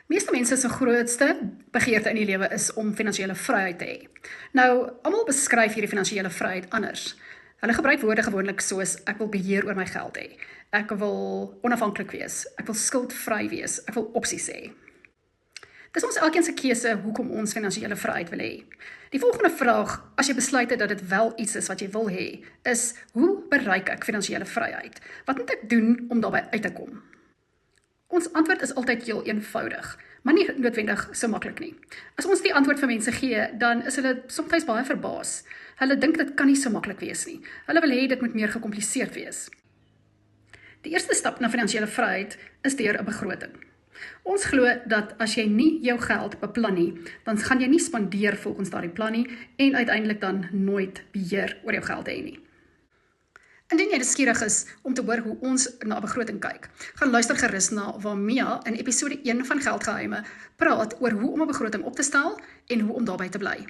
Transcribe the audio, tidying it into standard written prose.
Meeste mense se grootste begeerte in die lewe is om finansiële vryheid te hê. Nou, almal beskryf hierdie finansiële vryheid anders. Hulle gebruik woorde gewoonlik soos ek wil beheer oor my geld hê. Ek wil onafhanklik wees. Ek wil skuldvry wees. Ek wil opsies hê. Dis ons elkeen se keuse hoekom ons finansiële vryheid wil hê. Die volgende vraag, as jy besluit het dat dit wel iets is wat jy wil hê, is hoe bereik ek finansiële vryheid? Wat moet ek doen om daarby uit te kom? Ons antwoord is altyd heel eenvoudig, maar nie noodwendig so maklik nie. As ons die antwoord vir mense gee, dan is hulle soms baie verbaas. Hulle dink dit kan nie so maklik wees nie. Hulle wil hê dit moet meer gecompliseerd wees. Die eerste stap na finansiële vryheid is deur 'n begroting. Ons glo dat as jy nie jou geld beplan nie, dan gaan jy nie spandeer volgens daardie plan nie en uiteindelik dan nooit beheer oor jou geld hê nie. Indien jy nuuskierig is om te hoor hoe ons na 'n begroting kyk, gaan luister gerus na waar Mia in episode 1 van Geldgeheime praat oor hoe om 'n begroting op te stel en hoe om daarby te bly.